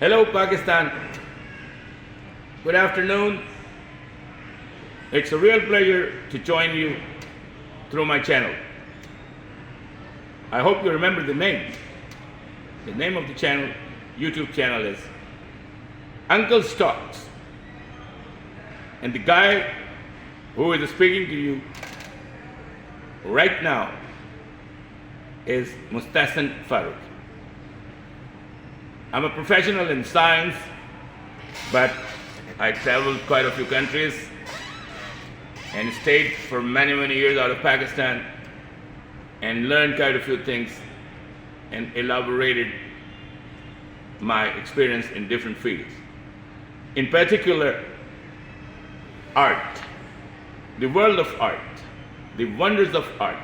Hello, Pakistan. Good afternoon. It's a real pleasure to join you through my channel. I hope you remember the name. The name of the channel, YouTube channel, is Uncle Stocks. And the guy who is speaking to you right now is Mustasan Farooq. I'm a professional in science, but I traveled quite a few countries and stayed for many years out of Pakistan and learned quite a few things and elaborated my experience in different fields. In particular, art, the world of art, the wonders of art,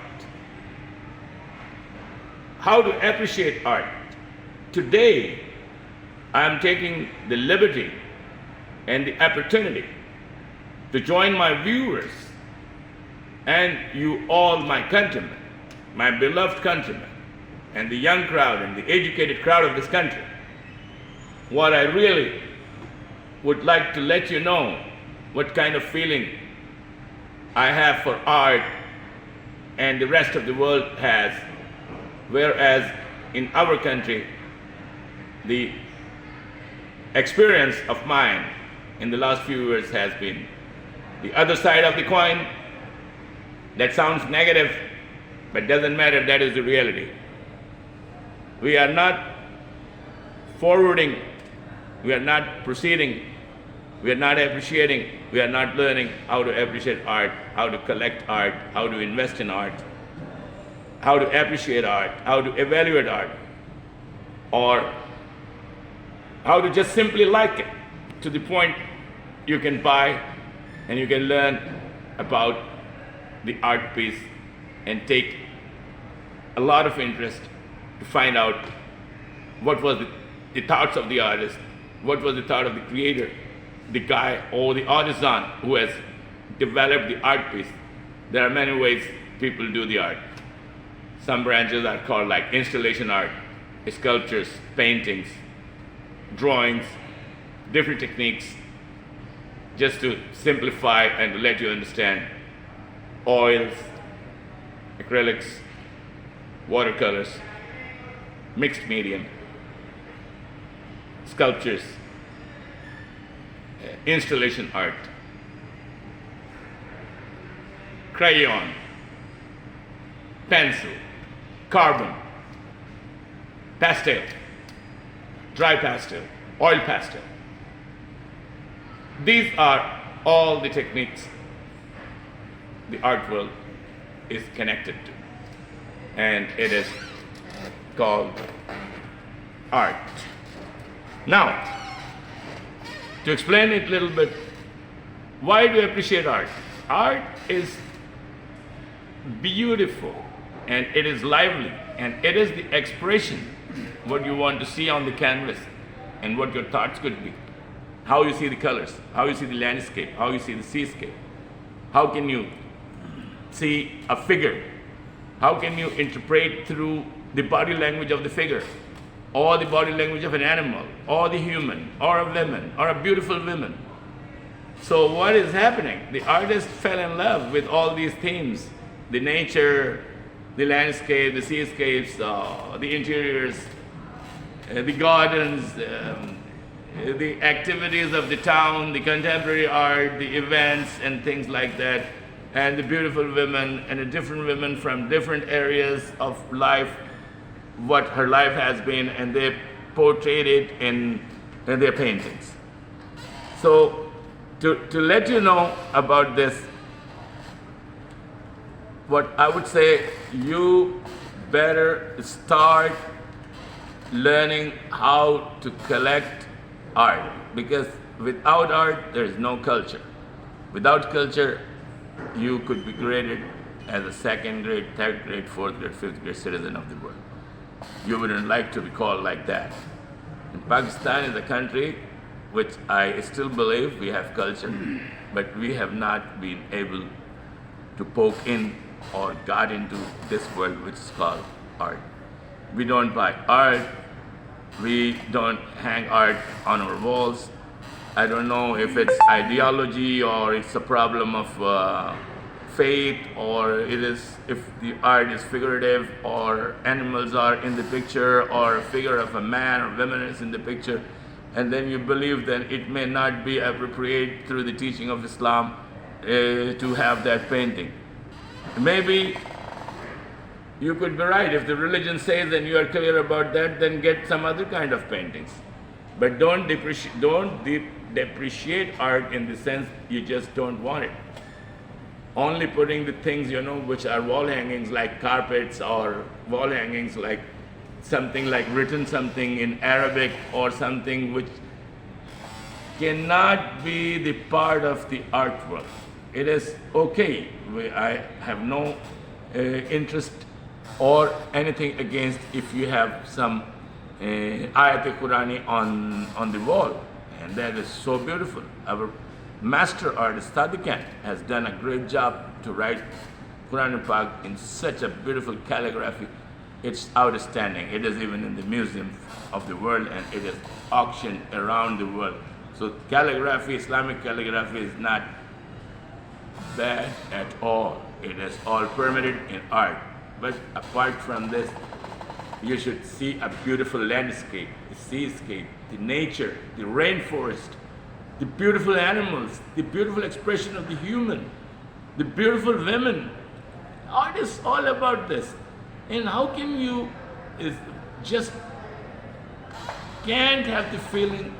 how to appreciate art. Today, I am taking the liberty and the opportunity to join my viewers and you all, my countrymen, my beloved countrymen, and the young crowd and the educated crowd of this country. What I really would like to let you know what kind of feeling I have for art and the rest of the world has, whereas in our country, the experience of mine in the last few years has been the other side of the coin. That sounds negative, but doesn't matter, that is the reality. We are not forwarding, we are not proceeding, we are not appreciating, we are not learning how to appreciate art, how to collect art, how to invest in art, how to appreciate art, how to evaluate art, or how to just simply like it to the point you can buy and you can learn about the art piece and take a lot of interest to find out what was the thoughts of the artist, what was the thought of the creator, the guy or the artisan who has developed the art piece. There are many ways people do the art. Some branches are called like installation art, sculptures, paintings, drawings, different techniques, just to simplify and to let you understand. Oils, acrylics, watercolors, mixed medium, sculptures, installation art, crayon, pencil, carbon, pastel, dry pastel, oil pastel. These are all the techniques the art world is connected to, and it is called art. Now, to explain it a little bit, why do you appreciate art? Art is beautiful and it is lively and it is the expression what you want to see on the canvas and what your thoughts could be. How you see the colors, how you see the landscape, how you see the seascape. How can you see a figure? How can you interpret through the body language of the figure, or the body language of an animal, or the human, or a woman, or a beautiful woman? So what is happening? The artist fell in love with all these themes, the nature, the landscape, the seascapes, the interiors, the gardens, the activities of the town, the contemporary art, the events and things like that, and the beautiful women and the different women from different areas of life, what her life has been, and they portrayed it in their paintings. So to let you know about this, what I would say, you better start learning how to collect art, because without art there is no culture. Without culture, you could be graded as a second grade, third grade, fourth grade, fifth grade citizen of the world. You wouldn't like to be called like that. And Pakistan is a country which I still believe we have culture, but we have not been able to poke in or got into this world which is called art. We don't buy art We don't hang art on our walls. I don't know if it's ideology or it's a problem of faith, or it is if the art is figurative or animals are in the picture or a figure of a man or woman is in the picture, and then you believe that it may not be appropriate through the teaching of Islam to have that painting. Maybe you could be right. If the religion says and you are clear about that, then get some other kind of paintings. But don't depreciate art in the sense you just don't want it. Only putting the things, which are wall hangings like carpets, or wall hangings like something like written something in Arabic, or something which cannot be the part of the artwork. It is okay. I have no interest or anything against if you have some ayat-e-Qurani on the wall, and that is so beautiful. Our master artist Sadikan has done a great job to write Quran Pak in such a beautiful calligraphy. It's outstanding. It is even in the museum of the world, and it is auctioned around the world. So calligraphy, Islamic calligraphy, is not bad at all. It is all permitted in art. But apart from this, you should see a beautiful landscape, the seascape, the nature, the rainforest, the beautiful animals, the beautiful expression of the human, the beautiful women. Art is all about this. And how can you just can't have the feeling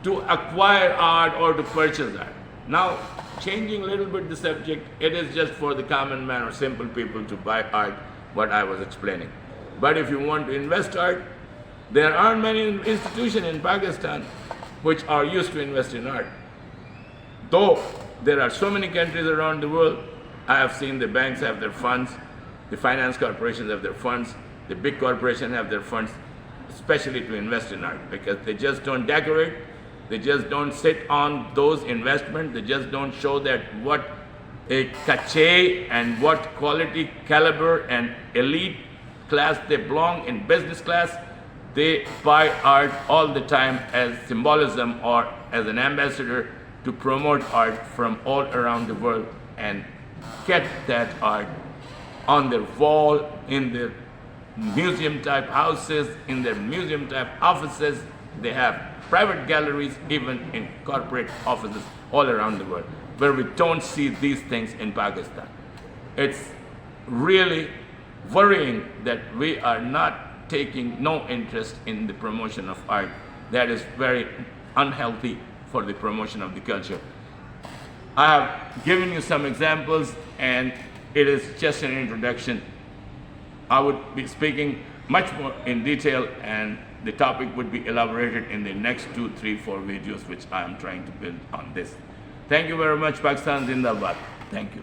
to acquire art or to purchase art? Now, changing a little bit the subject, it is just for the common man or simple people to buy art, what I was explaining. But if you want to invest art, there aren't many institutions in Pakistan which are used to invest in art. Though there are so many countries around the world, I have seen the banks have their funds, the finance corporations have their funds, the big corporations have their funds, especially to invest in art, because they just don't decorate, they just don't sit on those investments, they just don't show that what a cachet and what quality, caliber and elite class they belong in, business class. They buy art all the time as symbolism or as an ambassador to promote art from all around the world, and get that art on their wall, in their museum type houses, in their museum type offices. They have private galleries, even in corporate offices all around the world, where we don't see these things in Pakistan. It's really worrying that we are not taking no interest in the promotion of art. That is very unhealthy for the promotion of the culture. I have given you some examples, and it is just an introduction. I would be speaking much more in detail, and the topic would be elaborated in the next 2, 3, 4 videos which I am trying to build on this. Thank you very much. Pakistan Zindabad. Thank you.